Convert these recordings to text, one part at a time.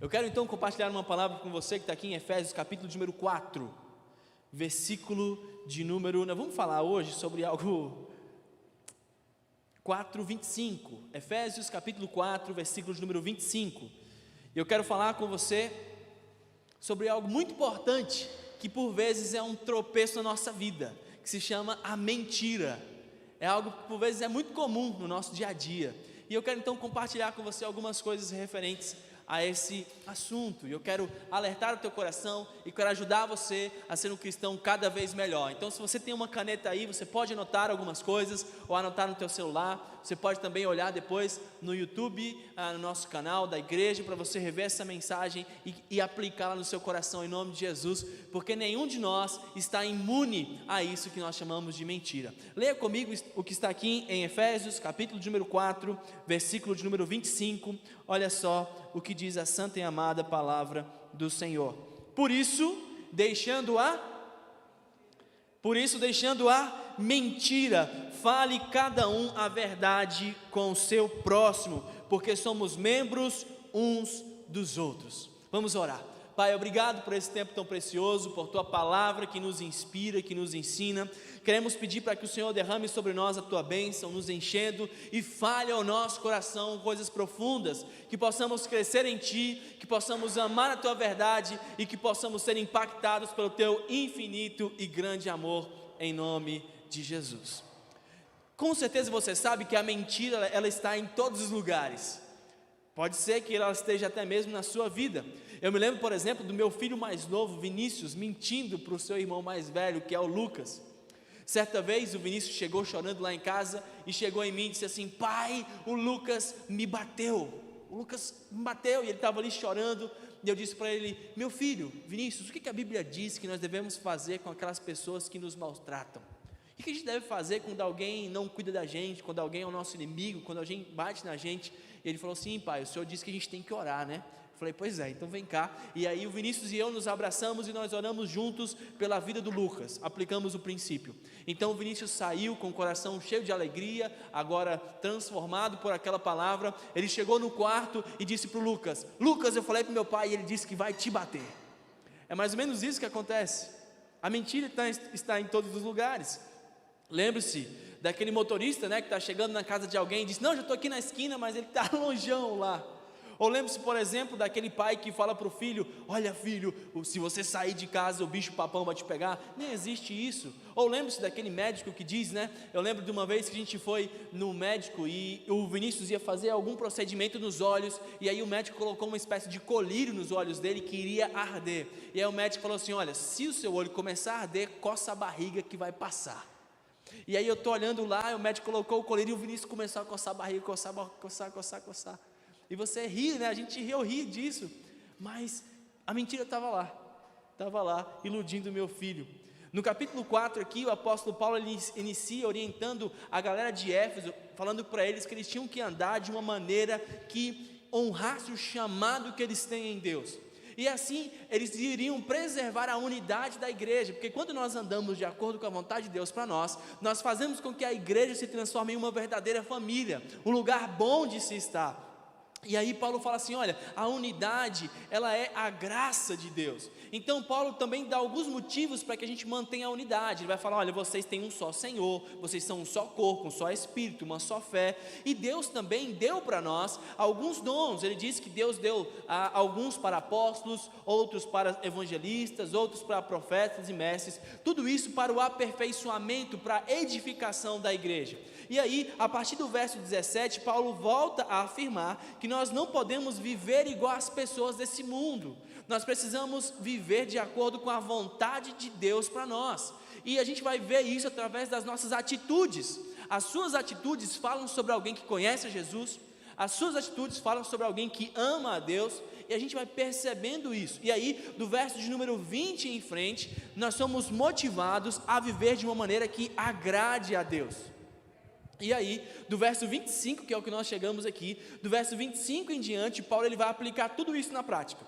Eu quero então compartilhar uma palavra com você que está aqui em Efésios capítulo de número 4, versículo de número, nós vamos falar hoje sobre algo 4:25, Efésios capítulo 4, versículo de número 25, eu quero falar com você sobre algo muito importante, que por vezes é um tropeço na nossa vida, que se chama a mentira. É algo que por vezes é muito comum no nosso dia a dia, e eu quero então compartilhar com você algumas coisas referentes a esse assunto, e eu quero alertar o teu coração, e quero ajudar você a ser um cristão cada vez melhor. Então se você tem uma caneta aí, você pode anotar algumas coisas, ou anotar no teu celular, você pode também olhar depois no YouTube, no nosso canal da igreja, para você rever essa mensagem e aplicá-la no seu coração em nome de Jesus, porque nenhum de nós está imune a isso que nós chamamos de mentira. Leia comigo o que está aqui em Efésios, capítulo de número 4, versículo de número 25, olha só o que diz a santa e amada palavra do Senhor. Por isso, deixando a mentira, fale cada um a verdade com o seu próximo, porque somos membros uns dos outros. Vamos orar. Pai, obrigado por esse tempo tão precioso, por Tua palavra que nos inspira, que nos ensina. Queremos pedir para que o Senhor derrame sobre nós a Tua bênção, nos enchendo e fale ao nosso coração coisas profundas, que possamos crescer em Ti, que possamos amar a Tua verdade e que possamos ser impactados pelo Teu infinito e grande amor, em nome de Jesus. Com certeza você sabe que a mentira, ela está em todos os lugares. Pode ser que ela esteja até mesmo na sua vida. Eu me lembro, por exemplo, do meu filho mais novo, Vinícius, mentindo para o seu irmão mais velho, que é o Lucas. Certa vez o Vinícius chegou chorando lá em casa e chegou em mim e disse assim: pai, o Lucas me bateu. O Lucas me bateu, e ele estava ali chorando. E eu disse para ele: meu filho, Vinícius, o que a Bíblia diz que nós devemos fazer com aquelas pessoas que nos maltratam? O que a gente deve fazer quando alguém não cuida da gente, quando alguém é o nosso inimigo, quando alguém bate na gente? E ele falou assim: pai, o senhor disse que a gente tem que orar, né? Eu falei: pois é, então vem cá. E aí o Vinícius e eu nos abraçamos e nós oramos juntos pela vida do Lucas, aplicamos o princípio. Então o Vinícius saiu com o coração cheio de alegria, agora transformado por aquela palavra. Ele chegou no quarto e disse para o Lucas: Lucas, eu falei para o meu pai e ele disse que vai te bater. É mais ou menos isso que acontece. A mentira está em todos os lugares. Lembre-se daquele motorista, né, que está chegando na casa de alguém e diz: não, já estou aqui na esquina, mas ele está longeão lá. Ou lembre-se, por exemplo, daquele pai que fala para o filho: olha filho, se você sair de casa o bicho papão vai te pegar. Nem existe isso. Ou lembre-se daquele médico que diz, né, eu lembro de uma vez que a gente foi no médico e o Vinícius ia fazer algum procedimento nos olhos, e aí o médico colocou uma espécie de colírio nos olhos dele que iria arder. E aí o médico falou assim: olha, se o seu olho começar a arder, coça a barriga que vai passar. E aí eu estou olhando lá, o médico colocou o colírio e o Vinícius começou a coçar a barriga, coçar. E você ri, né? A gente eu ri disso, mas a mentira estava lá, iludindo o meu filho. No capítulo 4 aqui, o apóstolo Paulo ele inicia orientando a galera de Éfeso, falando para eles que eles tinham que andar de uma maneira que honrasse o chamado que eles têm em Deus. E assim eles iriam preservar a unidade da igreja, porque quando nós andamos de acordo com a vontade de Deus para nós, nós fazemos com que a igreja se transforme em uma verdadeira família, um lugar bom de se estar. E aí Paulo fala assim: olha, a unidade, ela é a graça de Deus. Então Paulo também dá alguns motivos para que a gente mantenha a unidade. Ele vai falar: olha, vocês têm um só Senhor, vocês são um só corpo, um só Espírito, uma só fé. E Deus também deu para nós alguns dons. Ele diz que Deus deu alguns para apóstolos, outros para evangelistas, outros para profetas e mestres. Tudo isso para o aperfeiçoamento, para a edificação da igreja. E aí, a partir do verso 17, Paulo volta a afirmar que nós não podemos viver igual às pessoas desse mundo. Nós precisamos viver de acordo com a vontade de Deus para nós. E a gente vai ver isso através das nossas atitudes. As suas atitudes falam sobre alguém que conhece a Jesus, as suas atitudes falam sobre alguém que ama a Deus, e a gente vai percebendo isso. E aí, do verso de número 20 em frente, nós somos motivados a viver de uma maneira que agrade a Deus. E aí, do verso 25, que é o que nós chegamos aqui, do verso 25 em diante, Paulo ele vai aplicar tudo isso na prática.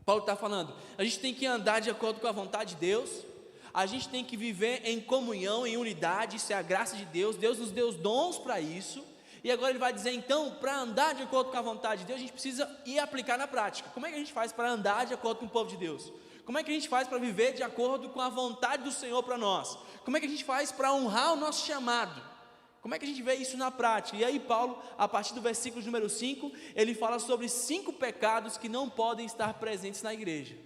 Paulo está falando: a gente tem que andar de acordo com a vontade de Deus, a gente tem que viver em comunhão, em unidade, isso é a graça de Deus, Deus nos deu os dons para isso, E agora ele vai dizer então, para andar de acordo com a vontade de Deus, a gente precisa ir aplicar na prática. Como é que a gente faz para andar de acordo com o povo de Deus? Como é que a gente faz para viver de acordo com a vontade do Senhor para nós? Como é que a gente faz para honrar o nosso chamado? Como é que a gente vê isso na prática? E aí Paulo, a partir do versículo número 5, ele fala sobre 5 pecados que não podem estar presentes na igreja.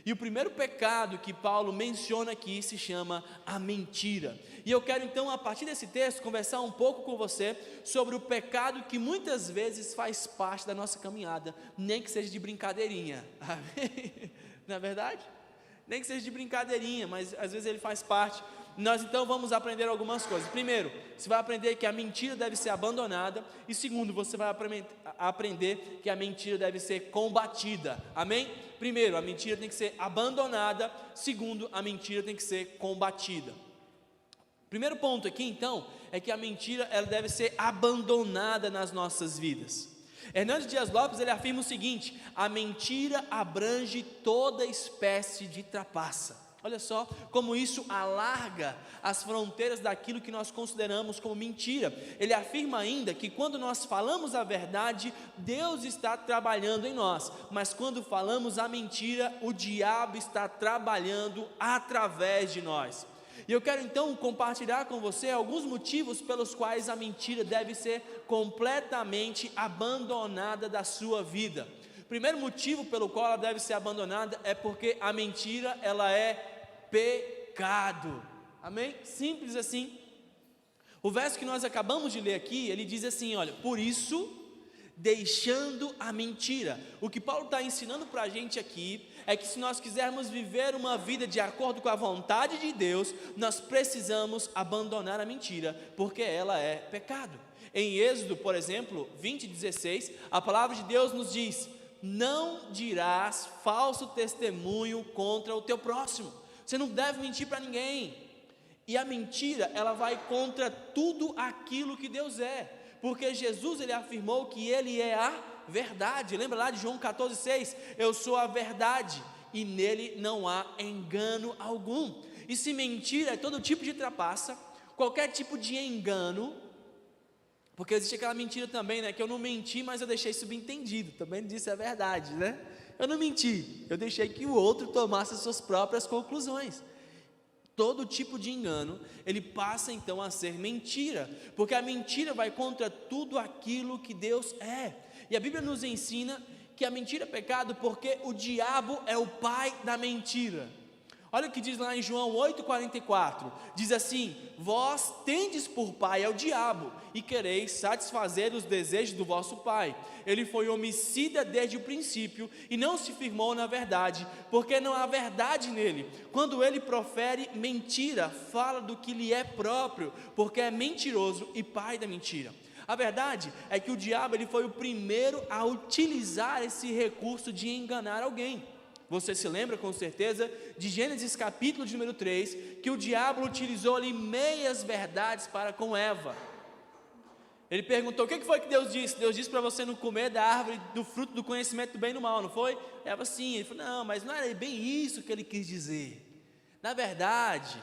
E o primeiro pecado que Paulo menciona aqui se chama a mentira. E eu quero então, a partir desse texto, conversar um pouco com você sobre o pecado que muitas vezes faz parte da nossa caminhada, nem que seja de brincadeirinha. Amém? Não é verdade? Nem que seja de brincadeirinha, mas às vezes ele faz parte. Nós então vamos aprender algumas coisas. Primeiro, você vai aprender que a mentira deve ser abandonada. E segundo, você vai aprender que a mentira deve ser combatida. Amém? Primeiro, a mentira tem que ser abandonada. Segundo, a mentira tem que ser combatida. Primeiro ponto aqui então, é que a mentira ela deve ser abandonada nas nossas vidas. Hernando Dias Lopes ele afirma o seguinte: a mentira abrange toda espécie de trapaça. Olha só como isso alarga as fronteiras daquilo que nós consideramos como mentira. Ele afirma ainda que quando nós falamos a verdade, Deus está trabalhando em nós, mas quando falamos a mentira, o diabo está trabalhando através de nós. E eu quero então compartilhar com você alguns motivos pelos quais a mentira deve ser completamente abandonada da sua vida. O primeiro motivo pelo qual ela deve ser abandonada é porque a mentira ela é pecado. Amém? Simples assim. O verso que nós acabamos de ler aqui, ele diz assim, olha, por isso, deixando a mentira. O que Paulo está ensinando para a gente aqui, é que se nós quisermos viver uma vida de acordo com a vontade de Deus, nós precisamos abandonar a mentira, porque ela é pecado. Em Êxodo, por exemplo, 20:16, a palavra de Deus nos diz, não dirás falso testemunho contra o teu próximo. Você não deve mentir para ninguém. E a mentira, ela vai contra tudo aquilo que Deus é. Porque Jesus, ele afirmou que ele é a verdade. Lembra lá de João 14,6? Eu sou a verdade e nele não há engano algum. E se mentira é todo tipo de trapaça, qualquer tipo de engano, porque existe aquela mentira também, né? Que eu não menti, mas eu deixei subentendido. Também disse a verdade, né? Eu não menti, eu deixei que o outro tomasse as suas próprias conclusões. Todo tipo de engano, ele passa então a ser mentira, porque a mentira vai contra tudo aquilo que Deus é. E a Bíblia nos ensina que a mentira é pecado porque o diabo é o pai da mentira. Olha o que diz lá em João 8,44, diz assim, vós tendes por pai ao diabo, e quereis satisfazer os desejos do vosso pai. Ele foi homicida desde o princípio, e não se firmou na verdade, porque não há verdade nele. Quando ele profere mentira, fala do que lhe é próprio, porque é mentiroso e pai da mentira. A verdade é que o diabo ele foi o primeiro a utilizar esse recurso de enganar alguém. Você se lembra com certeza de Gênesis capítulo de número 3, que o diabo utilizou ali meias verdades para com Eva. Ele perguntou, o que foi que Deus disse? Deus disse para você não comer da árvore do fruto do conhecimento do bem e do mal, não foi? Eva, sim. Ele falou, não, mas não era bem isso que ele quis dizer. Na verdade,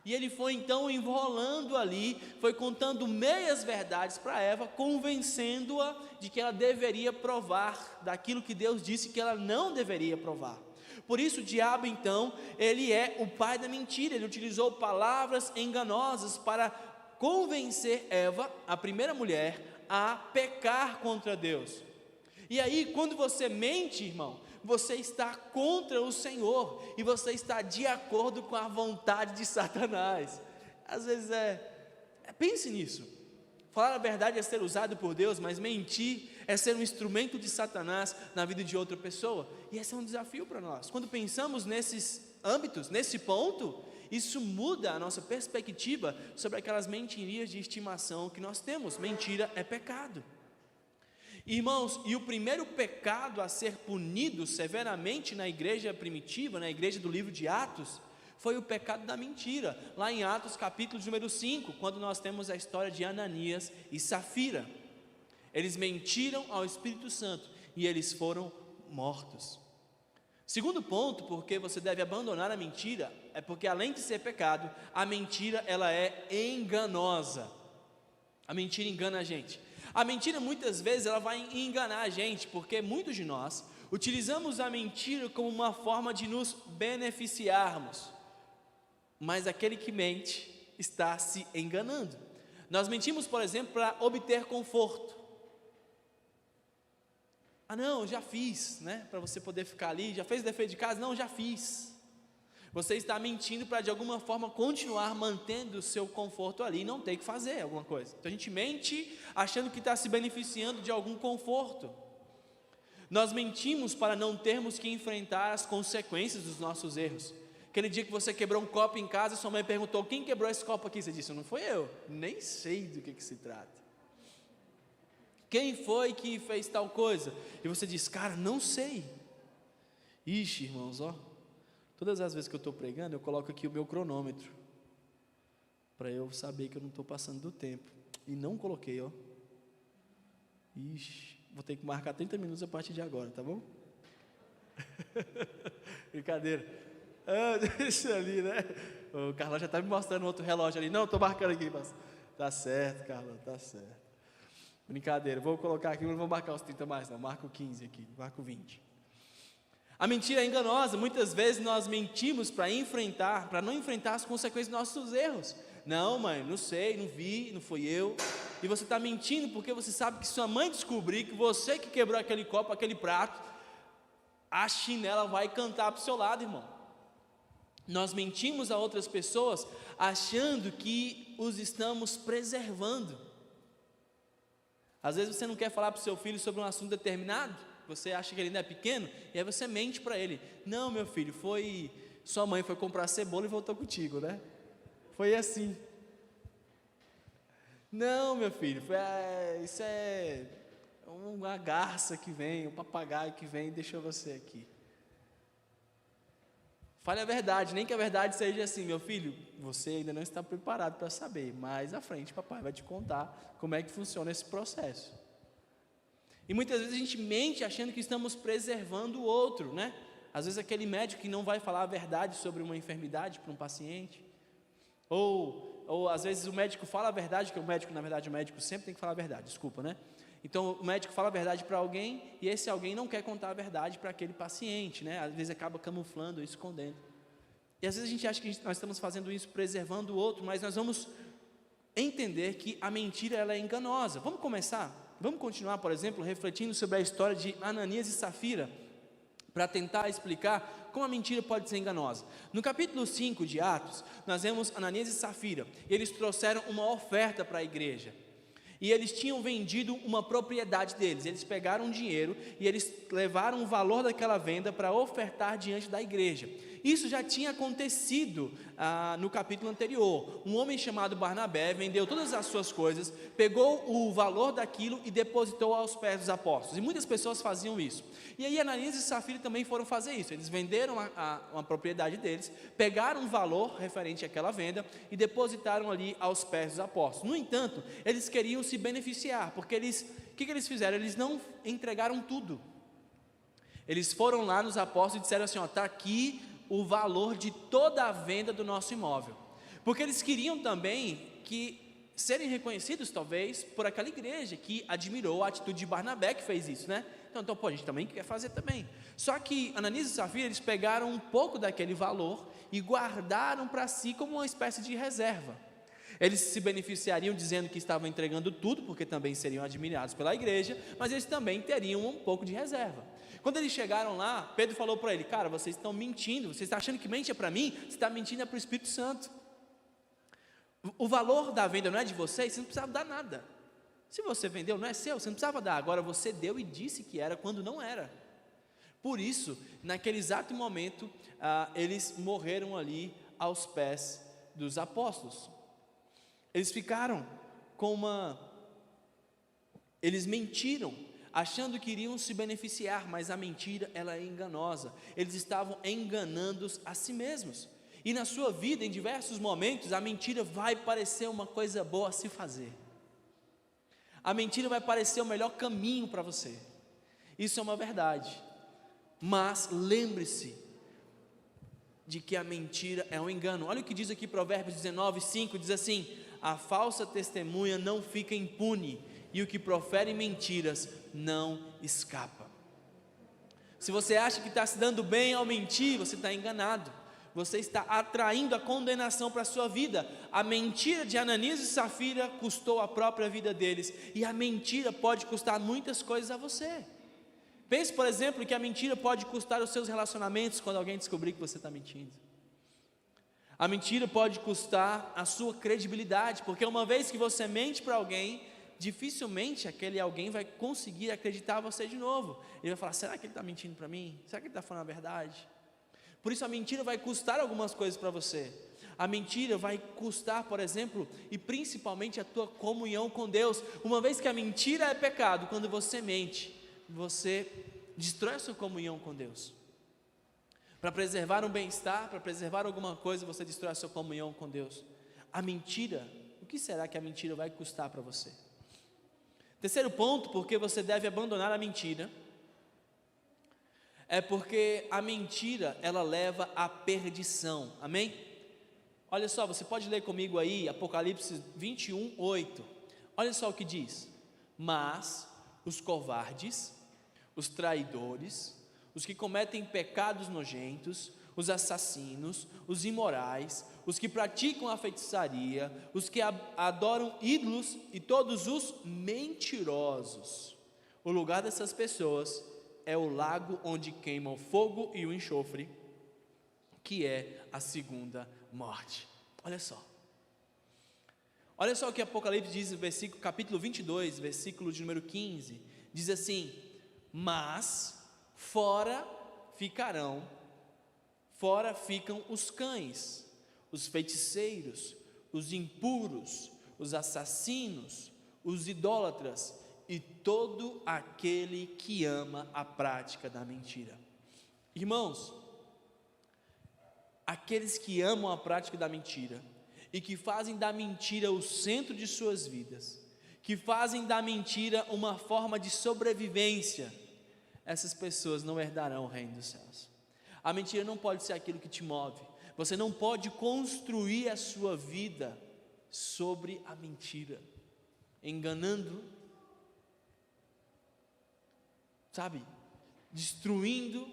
e ele foi então enrolando ali, foi contando meias verdades para Eva, convencendo-a de que ela deveria provar daquilo que Deus disse que ela não deveria provar. Por isso o diabo então, ele é o pai da mentira, ele utilizou palavras enganosas para convencer Eva, a primeira mulher, a pecar contra Deus. E aí quando você mente, irmão, você está contra o Senhor, e você está de acordo com a vontade de Satanás. Às vezes pense nisso, falar a verdade é ser usado por Deus, mas mentir é ser um instrumento de Satanás na vida de outra pessoa, e esse é um desafio para nós. Quando pensamos nesses âmbitos, nesse ponto, isso muda a nossa perspectiva sobre aquelas mentirias de estimação que nós temos. Mentira é pecado. Irmãos, e o primeiro pecado a ser punido severamente na igreja primitiva, na igreja do livro de Atos, foi o pecado da mentira, lá em Atos capítulo número 5, quando nós temos a história de Ananias e Safira. Eles mentiram ao Espírito Santo e eles foram mortos. Segundo ponto, porque você deve abandonar a mentira, é porque além de ser pecado, a mentira ela é enganosa. A mentira engana a gente. A mentira muitas vezes ela vai enganar a gente, porque muitos de nós utilizamos a mentira como uma forma de nos beneficiarmos, mas aquele que mente está se enganando. Nós mentimos, por exemplo, para obter conforto. Ah não, já fiz, né? Para você poder ficar ali, já fez o dever de casa? Não, já fiz. Você está mentindo para de alguma forma continuar mantendo o seu conforto ali e não ter que fazer alguma coisa. Então a gente mente achando que está se beneficiando de algum conforto. Nós mentimos para não termos que enfrentar as consequências dos nossos erros. Aquele dia que você quebrou um copo em casa, sua mãe perguntou: quem quebrou esse copo aqui? Você disse: não foi eu, nem sei do que se trata. Quem foi que fez tal coisa? E você diz: cara, não sei. Ixi, irmãos, ó, todas as vezes que eu estou pregando, eu coloco aqui o meu cronômetro, para eu saber que eu não estou passando do tempo, e não coloquei, ó. Ixi, vou ter que marcar 30 minutos a partir de agora, tá bom? Brincadeira. Deixa ali, né? O Carlão já está me mostrando outro relógio ali. Não, estou marcando aqui, mas tá certo, Carlão, tá certo. Brincadeira, vou colocar aqui, não vou marcar os 30 mais, não, marco 15 aqui, marco 20. A mentira é enganosa. Muitas vezes nós mentimos para não enfrentar as consequências dos nossos erros. Não, mãe, não sei, não vi, não fui eu. E você está mentindo porque você sabe que sua mãe descobrir que você que quebrou aquele copo, aquele prato, a chinela vai cantar para o seu lado, irmão. Nós mentimos a outras pessoas achando que os estamos preservando. Às vezes você não quer falar para o seu filho sobre um assunto determinado, você acha que ele ainda é pequeno, e aí você mente para ele: não, meu filho, sua mãe foi comprar cebola e voltou contigo, né? Foi assim. Não, meu filho, isso é uma garça que vem, um papagaio que vem e deixou você aqui. Fale a verdade, nem que a verdade seja assim: meu filho, você ainda não está preparado para saber, mais à frente papai vai te contar como é que funciona esse processo. E muitas vezes a gente mente achando que estamos preservando o outro, né? Às vezes aquele médico que não vai falar a verdade sobre uma enfermidade para um paciente, ou às vezes o médico fala a verdade, que o médico, na verdade o médico sempre tem que falar a verdade, desculpa, né? Então o médico fala a verdade para alguém, e esse alguém não quer contar a verdade para aquele paciente, né? Às vezes acaba camuflando, escondendo. E às vezes a gente acha que nós estamos fazendo isso preservando o outro, mas nós vamos entender que a mentira ela é enganosa. Vamos continuar, por exemplo, refletindo sobre a história de Ananias e Safira, para tentar explicar como a mentira pode ser enganosa. No capítulo 5 de Atos, nós vemos Ananias e Safira, e eles trouxeram uma oferta para a igreja. E eles tinham vendido uma propriedade deles. Eles pegaram um dinheiro e eles levaram o valor daquela venda para ofertar diante da igreja. Isso já tinha acontecido no capítulo anterior. Um homem chamado Barnabé vendeu todas as suas coisas, pegou o valor daquilo e depositou aos pés dos apóstolos. E muitas pessoas faziam isso. E aí Ananias e Safira também foram fazer isso. Eles venderam uma propriedade deles, pegaram um valor referente àquela venda e depositaram ali aos pés dos apóstolos. No entanto, eles queriam se beneficiar, porque o que eles fizeram? Eles não entregaram tudo. Eles foram lá nos apóstolos e disseram assim: está aqui o valor de toda a venda do nosso imóvel, porque eles queriam também serem reconhecidos talvez por aquela igreja que admirou a atitude de Barnabé, que fez isso, né? Então a gente também quer fazer também. Só que Ananias e Safira, eles pegaram um pouco daquele valor e guardaram para si como uma espécie de reserva. Eles se beneficiariam dizendo que estavam entregando tudo, porque também seriam admirados pela igreja, mas eles também teriam um pouco de reserva. Quando eles chegaram lá, Pedro falou para ele: cara, vocês estão mentindo, você está achando que mente é para mim? Você está mentindo é para o Espírito Santo. O valor da venda não é de vocês, você não precisava dar nada. Se você vendeu, não é seu, você não precisava dar. Agora você deu e disse que era quando não era. Por isso, naquele exato momento, eles morreram ali aos pés dos apóstolos. Eles ficaram eles mentiram, achando que iriam se beneficiar, mas a mentira ela é enganosa. Eles estavam enganando a si mesmos. E na sua vida, em diversos momentos, a mentira vai parecer uma coisa boa a se fazer. A mentira vai parecer o melhor caminho para você. Isso é uma verdade. Mas lembre-se de que a mentira é um engano. Olha o que diz aqui Provérbios 19:5, diz assim: a falsa testemunha não fica impune, e o que profere mentiras não escapa. Se você acha que está se dando bem ao mentir, você está enganado. Você está atraindo a condenação para a sua vida. A mentira de Ananias e Safira custou a própria vida deles, e a mentira pode custar muitas coisas a você. Pense, por exemplo, que a mentira pode custar os seus relacionamentos quando alguém descobrir que você está mentindo. A mentira pode custar a sua credibilidade, porque uma vez que você mente para alguém, dificilmente aquele alguém vai conseguir acreditar você de novo. Ele vai falar: será que ele está mentindo para mim? Será que ele está falando a verdade? Por isso a mentira vai custar algumas coisas para você. A mentira vai custar, por exemplo, e principalmente a tua comunhão com Deus. Uma vez que a mentira é pecado, quando você mente, você destrói a sua comunhão com Deus. Para preservar um bem-estar, para preservar alguma coisa, você destrói a sua comunhão com Deus. A mentira, o que será que a mentira vai custar para você? Terceiro ponto, porque você deve abandonar a mentira, é porque a mentira, ela leva à perdição, amém? Olha só, você pode ler comigo aí, Apocalipse 21, 8, olha só o que diz: mas os covardes, os traidores, os que cometem pecados nojentos, os assassinos, os imorais, os que praticam a feitiçaria, os que adoram ídolos e todos os mentirosos, o lugar dessas pessoas é o lago onde queimam o fogo e o enxofre, que é a segunda morte. Olha só o que Apocalipse diz no versículo, capítulo 22, versículo de número 15, diz assim: mas fora ficam os cães, os feiticeiros, os impuros, os assassinos, os idólatras e todo aquele que ama a prática da mentira. Irmãos, aqueles que amam a prática da mentira e que fazem da mentira o centro de suas vidas, que fazem da mentira uma forma de sobrevivência, essas pessoas não herdarão o reino dos céus. A mentira não pode ser aquilo que te move. Você não pode construir a sua vida sobre a mentira, enganando, destruindo.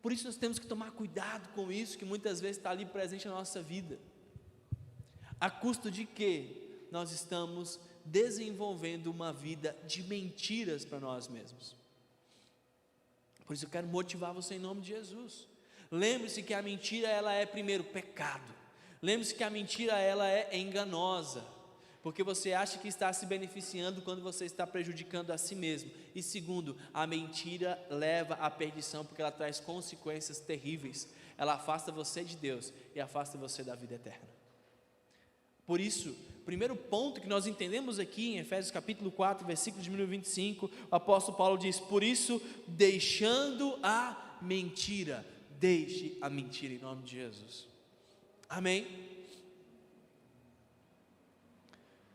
Por isso nós temos que tomar cuidado com isso, que muitas vezes está ali presente na nossa vida. A custo de que nós estamos desenvolvendo uma vida de mentiras para nós mesmos. Por isso eu quero motivar você em nome de Jesus. Lembre-se que a mentira, ela é primeiro pecado. Lembre-se que a mentira, ela é enganosa, porque você acha que está se beneficiando quando você está prejudicando a si mesmo. E segundo, a mentira leva à perdição, porque ela traz consequências terríveis. Ela afasta você de Deus e afasta você da vida eterna. Por isso, o primeiro ponto que nós entendemos aqui em Efésios capítulo 4, versículo de número 25, o apóstolo Paulo diz: por isso, deixando a mentira, deixe a mentira em nome de Jesus. Amém?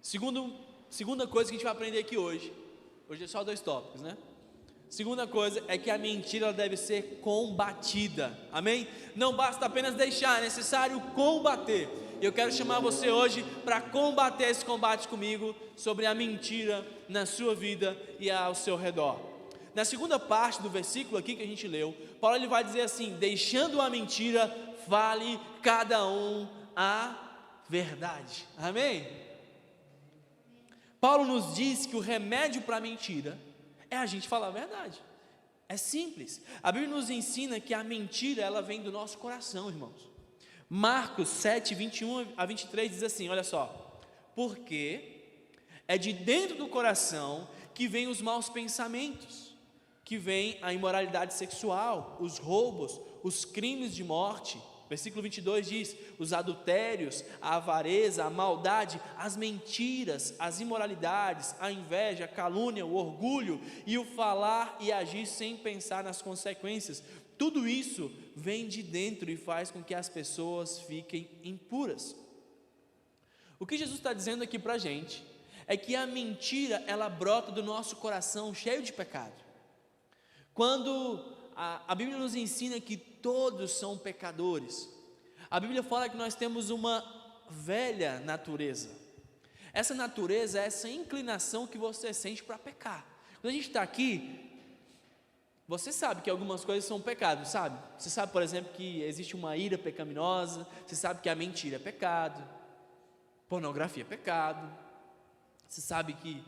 Segunda coisa que a gente vai aprender aqui hoje é só 2 tópicos, né? Segunda coisa é que a mentira, ela deve ser combatida, amém? Não basta apenas deixar, é necessário combater. E eu quero chamar você hoje para combater esse combate comigo sobre a mentira na sua vida e ao seu redor. Na segunda parte do versículo aqui que a gente leu, Paulo ele vai dizer assim: deixando a mentira, fale cada um a verdade, amém? Paulo nos diz que o remédio para a mentira é a gente falar a verdade. É simples. A Bíblia nos ensina que a mentira, ela vem do nosso coração, irmãos. Marcos 7, 21 a 23 diz assim, olha só: porque é de dentro do coração que vem os maus pensamentos, que vem a imoralidade sexual, os roubos, os crimes de morte. Versículo 22 diz: os adultérios, a avareza, a maldade, as mentiras, as imoralidades, a inveja, a calúnia, o orgulho e o falar e agir sem pensar nas consequências. Tudo isso vem de dentro e faz com que as pessoas fiquem impuras. O que Jesus está dizendo aqui para a gente é que a mentira, ela brota do nosso coração cheio de pecado. Quando a Bíblia nos ensina que todos são pecadores, a Bíblia fala que nós temos uma velha natureza. Essa natureza é essa inclinação que você sente para pecar. Quando a gente está aqui, você sabe que algumas coisas são pecado, sabe? Você sabe, por exemplo, que existe uma ira pecaminosa, você sabe que a mentira é pecado, pornografia é pecado, você sabe que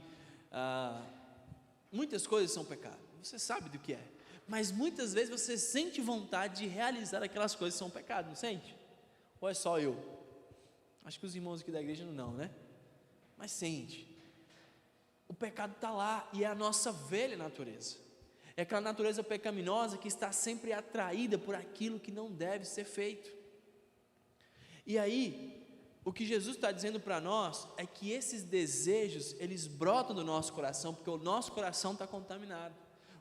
muitas coisas são pecado, você sabe do que é, mas muitas vezes você sente vontade de realizar aquelas coisas que são pecado, não sente? Ou é só eu? Acho que os irmãos aqui da igreja não, né? Mas sente, o pecado está lá e é a nossa velha natureza, é aquela natureza pecaminosa que está sempre atraída por aquilo que não deve ser feito. E aí, o que Jesus está dizendo para nós é que esses desejos, eles brotam do nosso coração, porque o nosso coração está contaminado,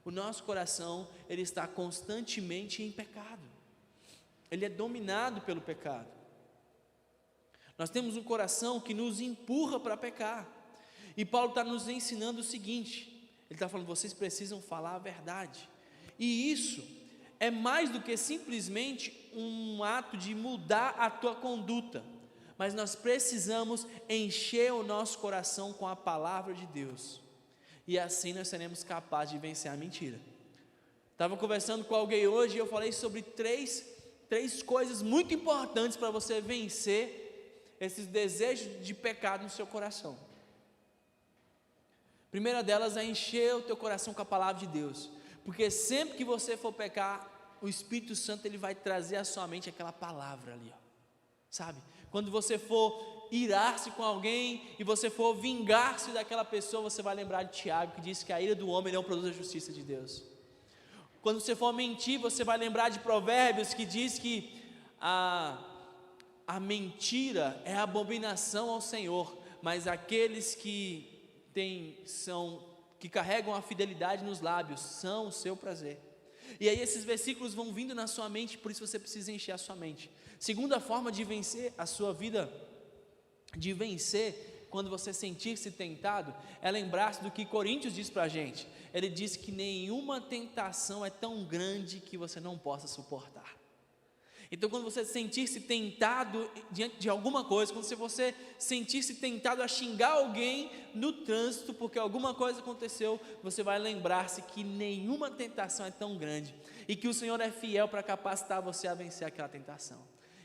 o nosso coração, ele está constantemente em pecado, ele é dominado pelo pecado. Nós temos um coração que nos empurra para pecar, e Paulo está nos ensinando o seguinte, ele está falando, vocês precisam falar a verdade, e isso é mais do que simplesmente um ato de mudar a tua conduta, mas nós precisamos encher o nosso coração com a palavra de Deus, e assim nós seremos capazes de vencer a mentira. Estava conversando com alguém hoje e eu falei sobre três coisas muito importantes para você vencer esses desejos de pecado no seu coração. A primeira delas é encher o teu coração com a palavra de Deus, porque sempre que você for pecar, o Espírito Santo ele vai trazer à sua mente aquela palavra ali, ó, sabe? Quando você for irar-se com alguém e você for vingar-se daquela pessoa, você vai lembrar de Tiago, que diz que a ira do homem não produz a justiça de Deus. Quando você for mentir, você vai lembrar de Provérbios, que diz que a mentira é abominação ao Senhor, mas aqueles que carregam a fidelidade nos lábios são o seu prazer. E aí esses versículos vão vindo na sua mente, por isso você precisa encher a sua mente. Segunda forma de vencer a sua vida, de vencer quando você sentir-se tentado, é lembrar-se do que Coríntios diz para a gente. Ele diz que nenhuma tentação é tão grande que você não possa suportar. Então quando você sentir-se tentado diante de alguma coisa, quando você sentir-se tentado a xingar alguém no trânsito porque alguma coisa aconteceu, você vai lembrar-se que nenhuma tentação é tão grande e que o Senhor é fiel para capacitar você a vencer aquela tentação.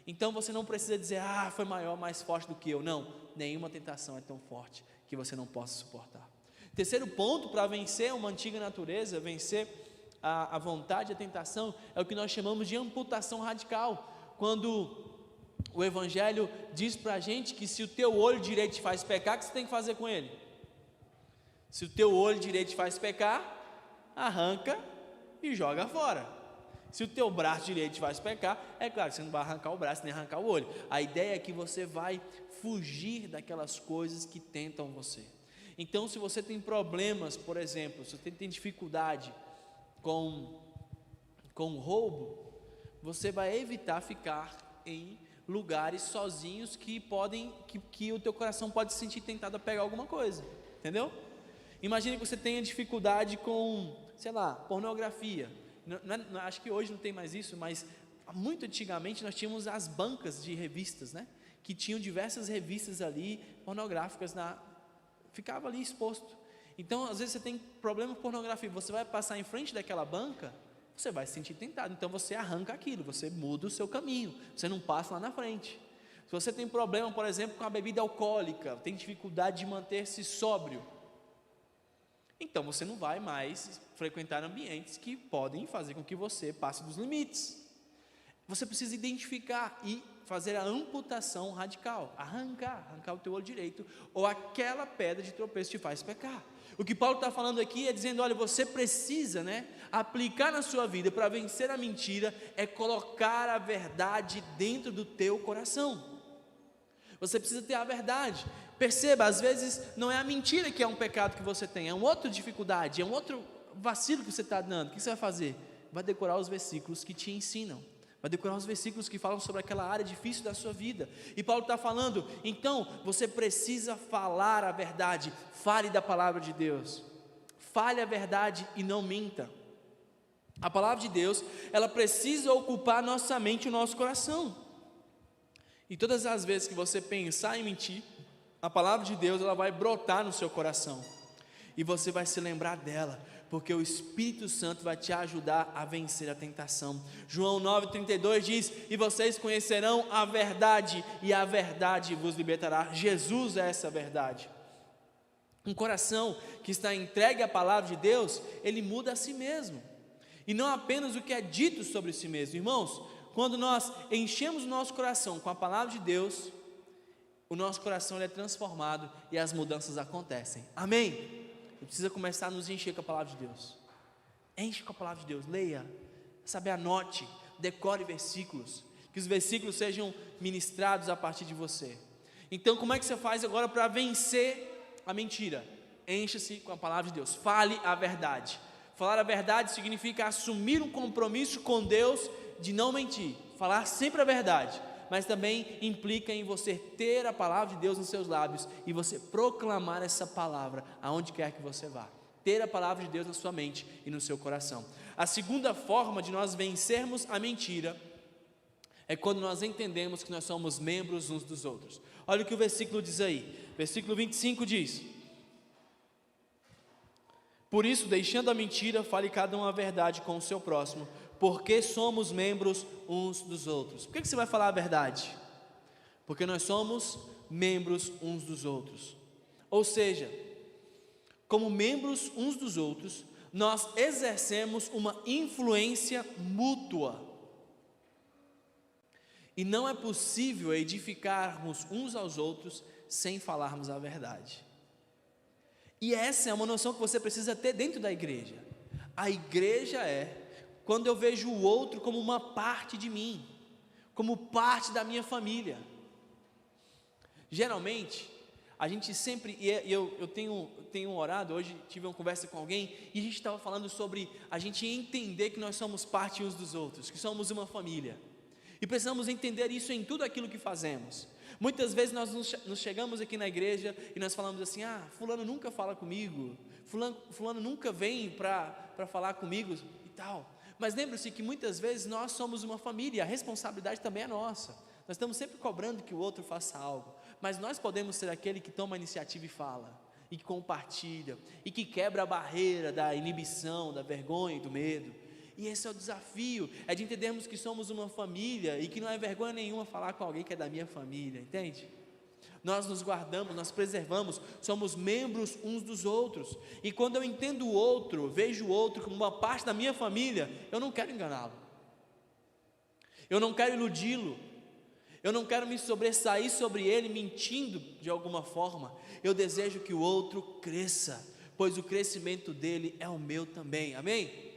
Então você não precisa dizer, foi maior, mais forte do que eu. Não, nenhuma tentação é tão forte que você não possa suportar. Terceiro ponto para vencer uma antiga natureza, vencer a vontade, a tentação, é o que nós chamamos de amputação radical. Quando o Evangelho diz para a gente que se o teu olho direito te faz pecar, o que você tem que fazer com ele? Se o teu olho direito te faz pecar, arranca e joga fora. Se o teu braço direito te faz pecar, é claro que você não vai arrancar o braço nem arrancar o olho. A ideia é que você vai fugir daquelas coisas que tentam você. Então se você tem problemas, por exemplo, se você tem dificuldade com roubo, você vai evitar ficar em lugares sozinhos que o teu coração pode se sentir tentado a pegar alguma coisa, entendeu? Imagine que você tenha dificuldade com, sei lá, pornografia. Acho que hoje não tem mais isso, mas muito antigamente nós tínhamos as bancas de revistas, né? Que tinham diversas revistas ali pornográficas, ficava ali exposto. Então às vezes você tem problema com pornografia, você vai passar em frente daquela banca, você vai se sentir tentado, então você arranca aquilo, você muda o seu caminho, você não passa lá na frente. Se você tem problema, por exemplo, com a bebida alcoólica, tem dificuldade de manter-se sóbrio, então você não vai mais frequentar ambientes que podem fazer com que você passe dos limites. Você precisa identificar e fazer a amputação radical, arrancar o teu olho direito, ou aquela pedra de tropeço te faz pecar. O que Paulo está falando aqui é dizendo, olha, você precisa, aplicar na sua vida para vencer a mentira, é colocar a verdade dentro do teu coração. Você precisa ter a verdade. Perceba, às vezes não é a mentira que é um pecado que você tem, é uma outra dificuldade, é um outro vacilo que você está dando. O que você vai fazer? Vai decorar os versículos que te ensinam, vai decorar os versículos que falam sobre aquela área difícil da sua vida. E Paulo está falando, então você precisa falar a verdade, fale da palavra de Deus, fale a verdade e não minta. A palavra de Deus, ela precisa ocupar nossa mente e o nosso coração. E todas as vezes que você pensar em mentir, a palavra de Deus ela vai brotar no seu coração, e você vai se lembrar dela, porque o Espírito Santo vai te ajudar a vencer a tentação. João 9,32 diz: e vocês conhecerão a verdade, e a verdade vos libertará. Jesus é essa verdade. Um coração que está entregue à palavra de Deus, ele muda a si mesmo, e não apenas o que é dito sobre si mesmo. Irmãos, quando nós enchemos o nosso coração com a palavra de Deus, o nosso coração ele é transformado e as mudanças acontecem. Amém? Precisa começar a nos encher com a palavra de Deus. Enche com a palavra de Deus, leia, sabe, anote, decore versículos, que os versículos sejam ministrados a partir de você. Então, como é que você faz agora para vencer a mentira? Encha-se com a palavra de Deus, fale a verdade. Falar a verdade significa assumir um compromisso com Deus de não mentir, falar sempre a verdade, mas também implica em você ter a palavra de Deus nos seus lábios e você proclamar essa palavra aonde quer que você vá. Ter a palavra de Deus na sua mente e no seu coração. A segunda forma de nós vencermos a mentira é quando nós entendemos que nós somos membros uns dos outros. Olha o que o versículo diz aí, versículo 25 diz: por isso, deixando a mentira, fale cada um a verdade com o seu próximo, porque somos membros uns dos outros. Por que você vai falar a verdade? Porque nós somos membros uns dos outros. Ou seja, como membros uns dos outros, nós exercemos uma influência mútua. E não é possível edificarmos uns aos outros sem falarmos a verdade. E essa é uma noção que você precisa ter dentro da igreja. A igreja é quando eu vejo o outro como uma parte de mim, como parte da minha família. Geralmente, a gente sempre, eu tenho orado, hoje tive uma conversa com alguém, e a gente estava falando sobre a gente entender que nós somos parte uns dos outros, que somos uma família, e precisamos entender isso em tudo aquilo que fazemos. Muitas vezes nós nos chegamos aqui na igreja e nós falamos assim: fulano nunca fala comigo, fulano nunca vem para falar comigo e tal. Mas lembre-se que muitas vezes nós somos uma família e a responsabilidade também é nossa. Nós estamos sempre cobrando que o outro faça algo, mas nós podemos ser aquele que toma a iniciativa e fala, e que compartilha, e que quebra a barreira da inibição, da vergonha e do medo. E esse é o desafio, é de entendermos que somos uma família e que não é vergonha nenhuma falar com alguém que é da minha família, entende? Nós nos guardamos, nós preservamos, somos membros uns dos outros. E quando eu entendo o outro, vejo o outro como uma parte da minha família, eu não quero enganá-lo, eu não quero iludi-lo, eu não quero me sobressair sobre ele mentindo de alguma forma. Eu desejo que o outro cresça, pois o crescimento dele é o meu também, amém?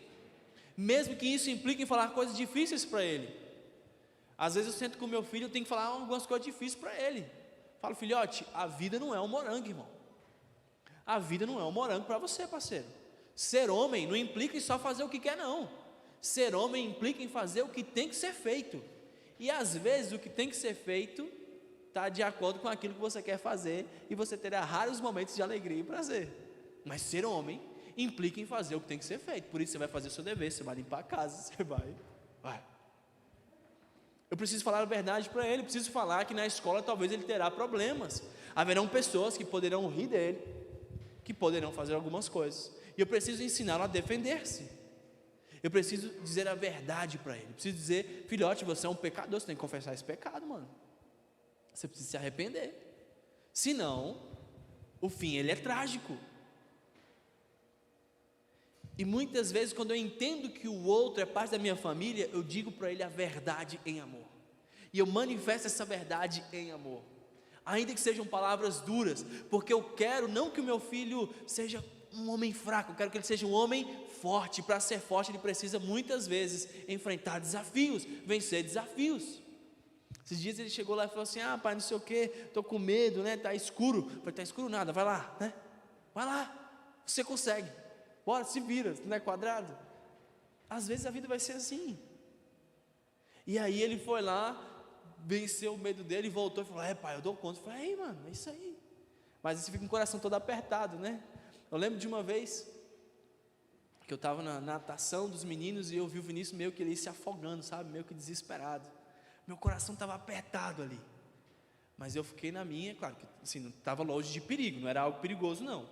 Mesmo que isso implique em falar coisas difíceis para ele. Às vezes eu sento com meu filho, eu tenho que falar algumas coisas difíceis para ele. Falo: filhote, a vida não é um morango, irmão. A vida não é um morango para você, parceiro. Ser homem não implica em só fazer o que quer, não. Ser homem implica em fazer o que tem que ser feito. E às vezes o que tem que ser feito está de acordo com aquilo que você quer fazer, e você terá raros momentos de alegria e prazer. Mas ser homem implica em fazer o que tem que ser feito. Por isso você vai fazer o seu dever, você vai limpar a casa, você vai. Eu preciso falar a verdade para ele, preciso falar que na escola talvez ele terá problemas, haverão pessoas que poderão rir dele, que poderão fazer algumas coisas, e eu preciso ensiná-lo a defender-se. Eu preciso dizer a verdade para ele, preciso dizer: filhote, você é um pecador, você tem que confessar esse pecado, mano. Você precisa se arrepender, senão o fim ele é trágico. E muitas vezes, quando eu entendo que o outro é parte da minha família, eu digo para ele a verdade em amor, e eu manifesto essa verdade em amor, ainda que sejam palavras duras, porque eu quero não que o meu filho seja um homem fraco, eu quero que ele seja um homem forte. Para ser forte ele precisa muitas vezes enfrentar desafios, vencer desafios. Esses dias ele chegou lá e falou assim: pai, não sei o que, estou com medo, né? Está escuro. Eu falei: está escuro nada, vai lá, né? Vai lá, você consegue. Bora, se vira, não é quadrado? Às vezes a vida vai ser assim. E aí ele foi lá, venceu o medo dele e voltou e falou: pai, eu dou conta. Eu falei: mano, é isso aí. Mas você fica com o coração todo apertado, né? Eu lembro de uma vez que eu estava na natação dos meninos e eu vi o Vinícius meio que ele se afogando, sabe? Meio que desesperado. Meu coração estava apertado ali. Mas eu fiquei na minha, claro que assim, não estava longe de perigo, não era algo perigoso não,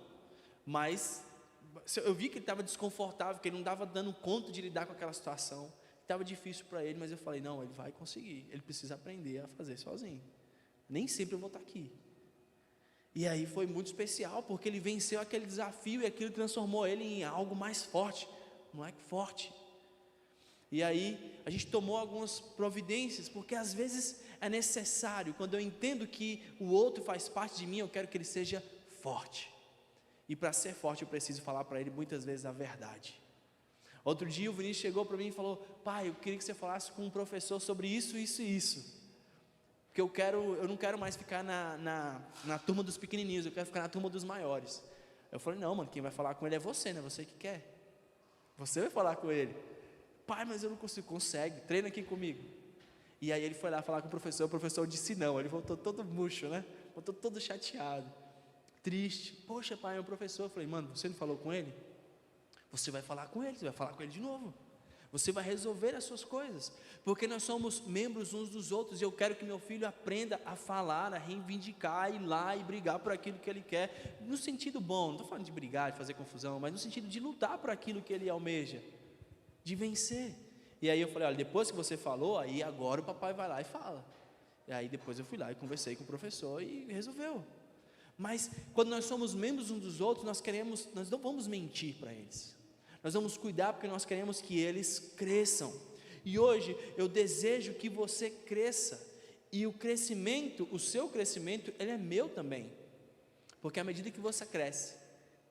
mas eu vi que ele estava desconfortável, que ele não estava dando conta de lidar com aquela situação, estava difícil para ele, mas eu falei, não, ele vai conseguir, ele precisa aprender a fazer sozinho, nem sempre eu vou estar aqui. E aí foi muito especial, porque ele venceu aquele desafio e aquilo transformou ele em algo mais forte, não é forte. E aí a gente tomou algumas providências, porque às vezes é necessário, quando eu entendo que o outro faz parte de mim, eu quero que ele seja forte. E para ser forte eu preciso falar para ele muitas vezes a verdade. Outro dia o Vinícius chegou para mim e falou, pai, eu queria que você falasse com um professor sobre isso, isso e isso. Porque eu não quero mais ficar na turma dos pequenininhos, eu quero ficar na turma dos maiores. Eu falei, não mano, quem vai falar com ele é você, né? Você que quer. Você vai falar com ele. Pai, mas eu não consigo. Consegue, treina aqui comigo. E aí ele foi lá falar com o professor disse não. Ele voltou todo murcho, né? Voltou todo chateado, triste. Poxa pai, é o professor. Eu falei, mano, você não falou com ele? Você vai falar com ele, você vai falar com ele de novo. Você vai resolver as suas coisas, porque nós somos membros uns dos outros, e eu quero que meu filho aprenda a falar, a reivindicar, a ir lá e brigar por aquilo que ele quer, no sentido bom, não estou falando de brigar, de fazer confusão, mas no sentido de lutar por aquilo que ele almeja, de vencer. E aí eu falei, olha, depois que você falou, aí agora o papai vai lá e fala. E aí depois eu fui lá e conversei com o professor e resolveu. Mas quando nós somos membros uns dos outros, nós não vamos mentir para eles. Nós vamos cuidar porque nós queremos que eles cresçam. E hoje eu desejo que você cresça. E o crescimento, o seu crescimento, ele é meu também. Porque à medida que você cresce,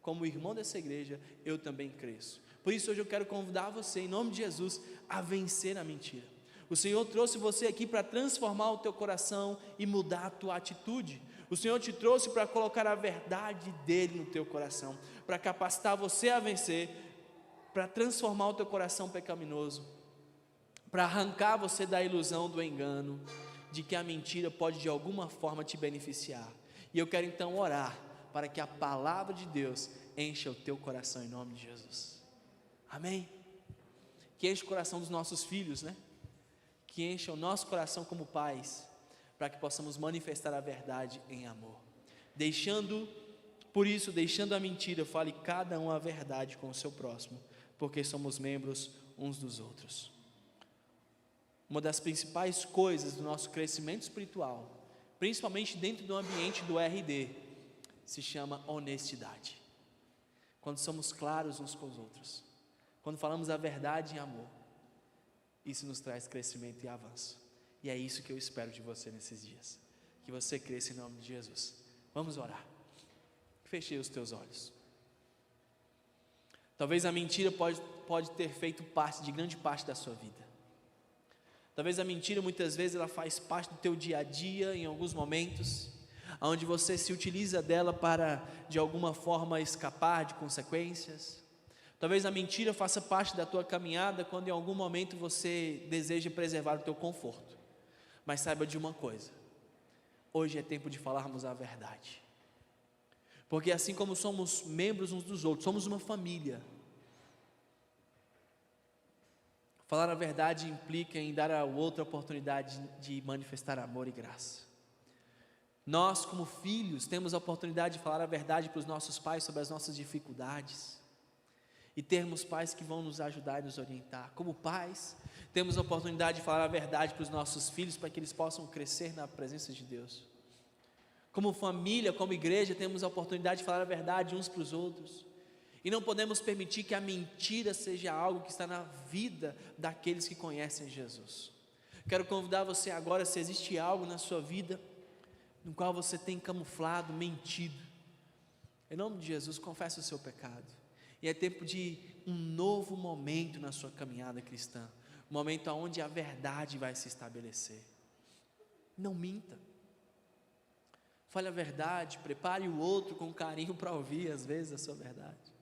como irmão dessa igreja, eu também cresço. Por isso hoje eu quero convidar você, em nome de Jesus, a vencer a mentira. O Senhor trouxe você aqui para transformar o teu coração e mudar a tua atitude. O Senhor te trouxe para colocar a verdade dele no teu coração, para capacitar você a vencer, para transformar o teu coração pecaminoso, para arrancar você da ilusão, do engano, de que a mentira pode de alguma forma te beneficiar. E eu quero então orar para que a palavra de Deus encha o teu coração em nome de Jesus. Amém? Que enche o coração dos nossos filhos, né? Que encha o nosso coração como pais, para que possamos manifestar a verdade em amor. Por isso, deixando a mentira, fale cada um a verdade com o seu próximo, porque somos membros uns dos outros. Uma das principais coisas do nosso crescimento espiritual, principalmente dentro do ambiente do RD, se chama honestidade. Quando somos claros uns com os outros, quando falamos a verdade em amor, isso nos traz crescimento e avanço. E é isso que eu espero de você nesses dias, que você cresça em nome de Jesus. Vamos orar. Fechei os teus olhos. Talvez a mentira pode ter feito parte de grande parte da sua vida. Talvez a mentira muitas vezes ela faz parte do teu dia a dia, em alguns momentos, onde você se utiliza dela para de alguma forma escapar de consequências. Talvez a mentira faça parte da tua caminhada quando em algum momento você deseja preservar o teu conforto. Mas saiba de uma coisa, hoje é tempo de falarmos a verdade. Porque assim como somos membros uns dos outros, somos uma família. Falar a verdade implica em dar ao outro a oportunidade de manifestar amor e graça. Nós, como filhos, temos a oportunidade de falar a verdade para os nossos pais sobre as nossas dificuldades. E termos pais que vão nos ajudar e nos orientar. Como pais, temos a oportunidade de falar a verdade para os nossos filhos, para que eles possam crescer na presença de Deus. Como família, como igreja, temos a oportunidade de falar a verdade uns para os outros. E não podemos permitir que a mentira seja algo que está na vida daqueles que conhecem Jesus. Quero convidar você agora, se existe algo na sua vida no qual você tem camuflado, mentido, em nome de Jesus, confesse o seu pecado. E é tempo de um novo momento na sua caminhada cristã, um momento onde a verdade vai se estabelecer. Não minta. Fale a verdade, prepare o outro com carinho para ouvir às vezes a sua verdade.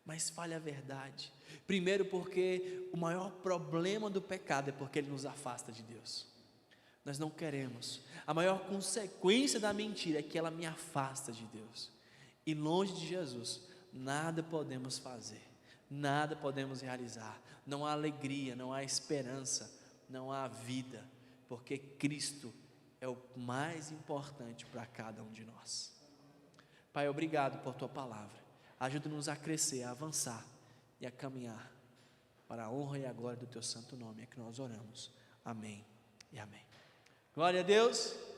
Mas fale a verdade. Primeiro porque o maior problema do pecado é porque ele nos afasta de Deus. Nós não queremos. A maior consequência da mentira é que ela me afasta de Deus. E longe de Jesus, nada podemos fazer, nada podemos realizar. Não há alegria, não há esperança, não há vida, porque Cristo é o mais importante para cada um de nós. Pai, obrigado por tua palavra. Ajuda-nos a crescer, a avançar e a caminhar para a honra e a glória do teu santo nome. É que nós oramos. Amém e amém. Glória a Deus.